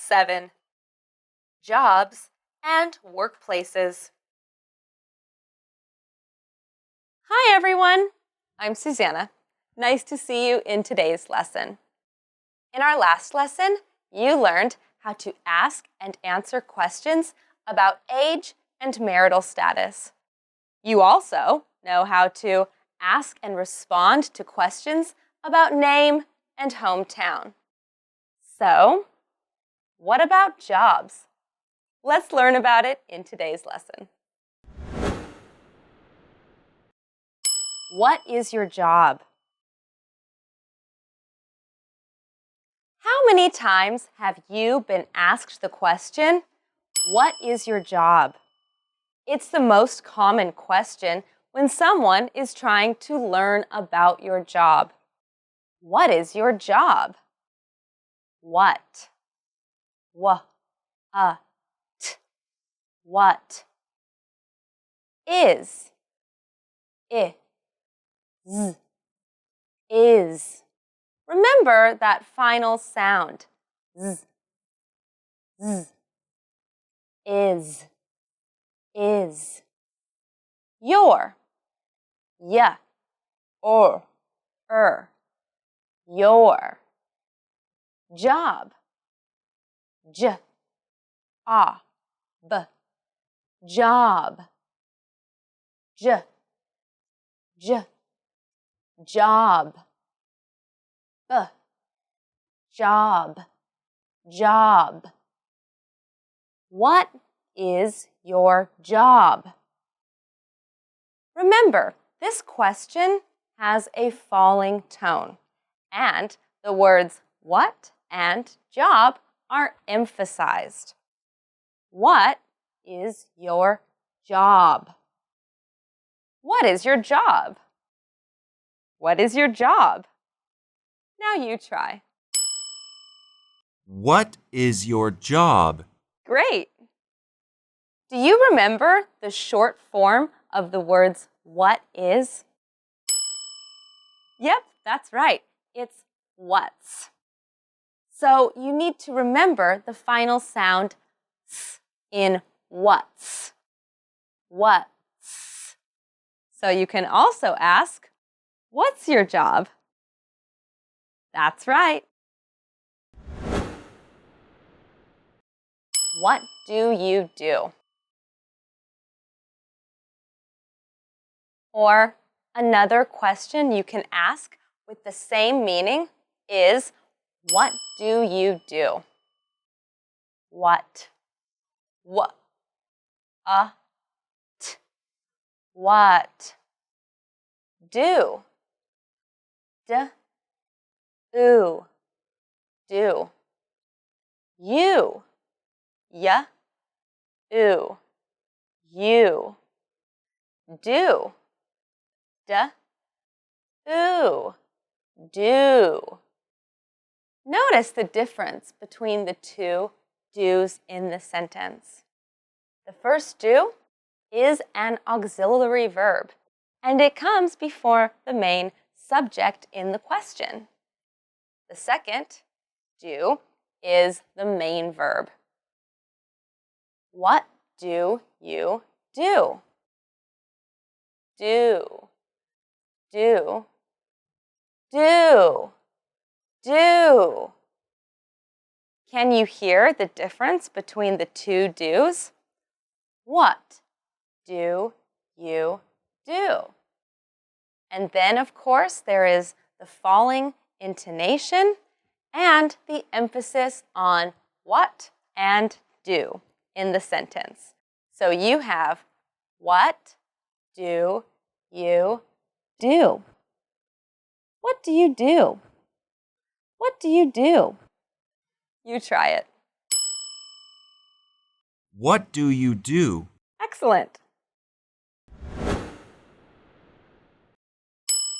7. Jobs and workplaces. Hi everyone! I'm Susanna. Nice to see you in today's lesson. In our last lesson, you learned how to ask and answer questions about age and marital status. You also know how to ask and respond to questions about name and hometown. So, what about jobs? Let's learn about it in today's lesson. What is your job? How many times have you been asked the question, what is your job? It's the most common question when someone is trying to learn about your job. What is your job? What? T. What? Is. Z. Is. Remember that final sound. Z. Z. Is. Your. Ya. Your. Job. J. B. Job. Job. Job. What is your job? Remember, this question has a falling tone, and the words what and job are emphasized. What is your job? What is your job? What is your job? Now you try. What is your job? Great! Do you remember the short form of the words what is? Yep, that's right. It's what's. So you need to remember the final sound s in what's. What's. So you can also ask, what's your job? That's right. What do you do? Or another question you can ask with the same meaning is, what do you do? What? What? T. What? Do. D. Oo. Do. You. Ya. Oo. You. Do. D. Oo. Do. Notice the difference between the two do's in the sentence. The first do is an auxiliary verb, and it comes before the main subject in the question. The second, do, is the main verb. What do you do? Do. Do. Do. Do. Can you hear the difference between the two do's? What do you do? And then, of course, there is the falling intonation and the emphasis on what and do in the sentence. So you have, what do you do? What do you do? What do you do? You try it. What do you do? Excellent.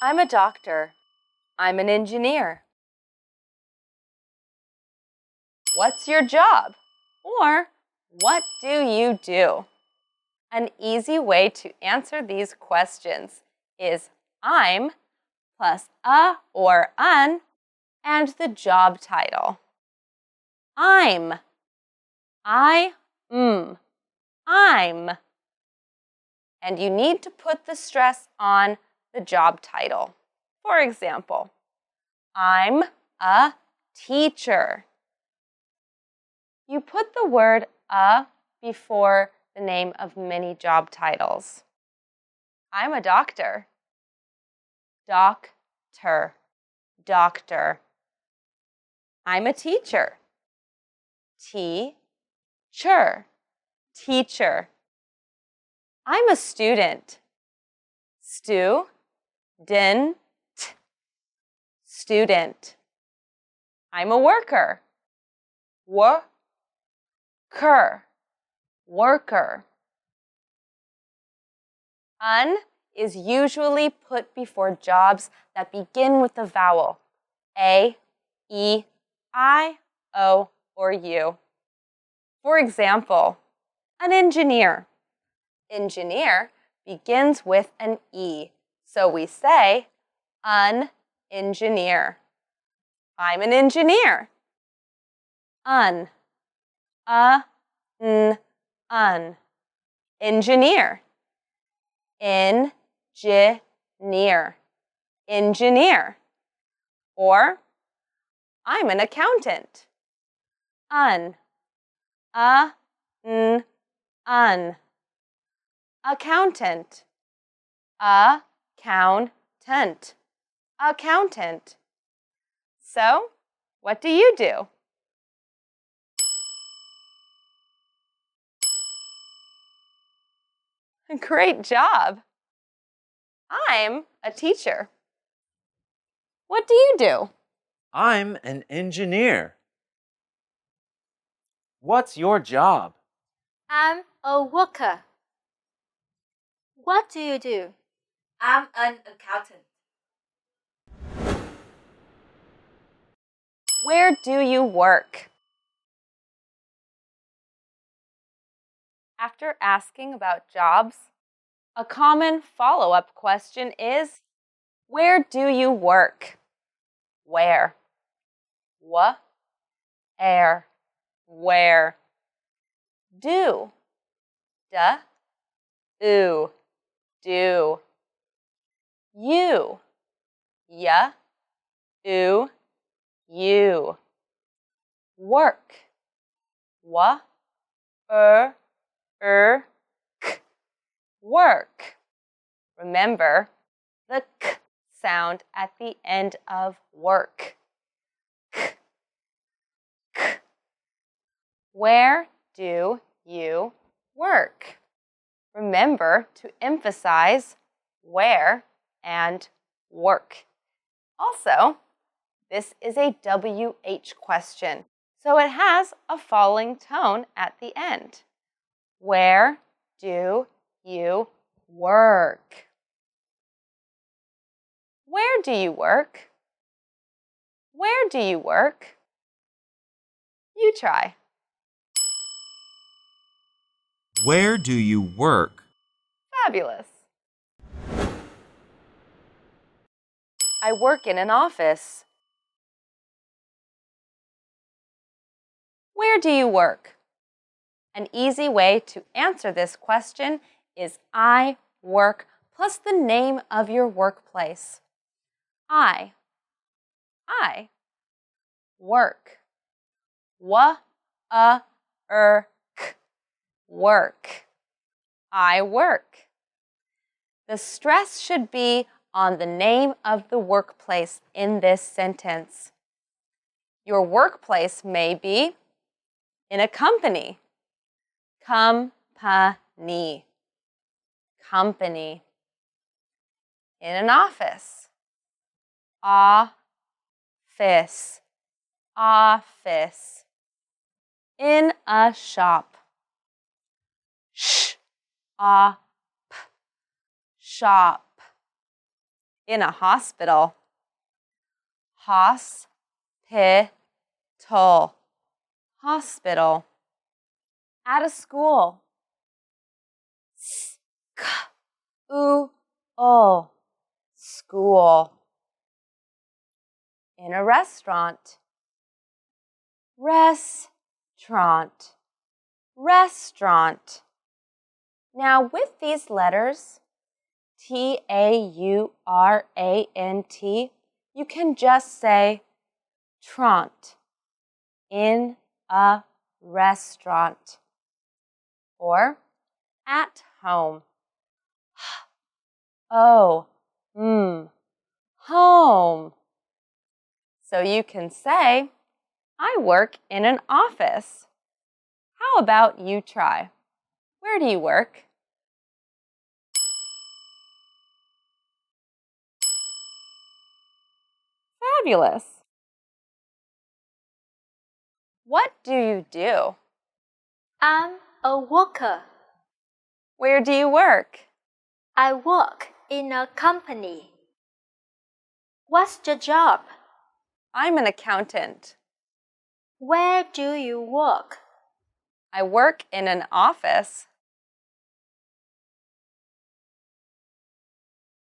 I'm a doctor. I'm an engineer. What's your job? Or, what do you do? An easy way to answer these questions is I'm plus a or an and the job title. I'm I'm. And you need to put the stress on the job title. For example, I'm a teacher. You put the word "a" before the name of many job titles. I'm a doctor. Doctor, doctor. I'm a teacher. Teacher, teacher. I'm a student. Student, student. I'm a worker. Worker, worker. Un is usually put before jobs that begin with the vowel A, E, I, O, or U. For example, an engineer. Engineer begins with an E, so we say an engineer. I'm an engineer. Un, un. Engineer. Engineer. Engineer. Or, I'm an accountant. Un. Accountant. Accountant. Accountant. So, what do you do? Great job! I'm a teacher. What do you do? I'm an engineer. What's your job? I'm a worker. What do you do? I'm an accountant. Where do you work? After asking about jobs, a common follow-up question is, where do you work? Where? Where? Do. Do. You. You. Work. Work. Remember the k sound at the end of work. K. Where do you work? Remember to emphasize where and work. Also, this is a WH question, so it has a falling tone at the end. Where do you work? Where do you work? Where do you work? You try. Where do you work? Fabulous. I work in an office. Where do you work? An easy way to answer this question is I work plus the name of your workplace. I work. Work. I work. The stress should be on the name of the workplace in this sentence. Your workplace may be in a company. Company. Company. In an office. Office. Office. In a shop. Shop. Shop. In a hospital. Hospital. Hospital. At a school. School. School. In a restaurant. Restaurant. restaurant. Now with these letters, T-A-U-R-A-N-T, you can just say trant, in a restaurant, or at home. Home. So you can say, I work in an office. How about you try? Where do you work? Fabulous. What do you do? I'm a worker. Where do you work? I work in a company. What's your job? I'm an accountant. Where do you work? I work in an office.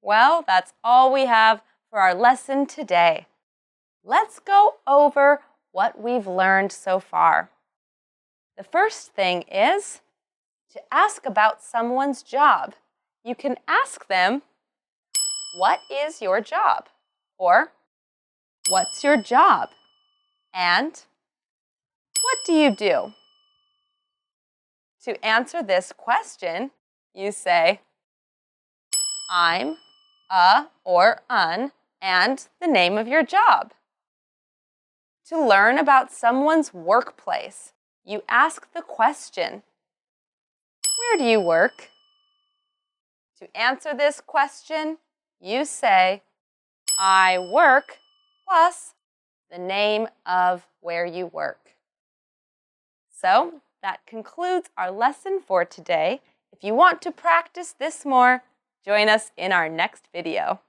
Well, that's all we have for our lesson today. Let's go over what we've learned so far. The first thing is to ask about someone's job. You can ask them, what is your job? Or, what's your job? And, what do you do? To answer this question, you say, I'm, a, or an, and the name of your job. To learn about someone's workplace, you ask the question, where do you work? To answer this question, you say, I work, plus the name of where you work. So, that concludes our lesson for today. If you want to practice this more, join us in our next video.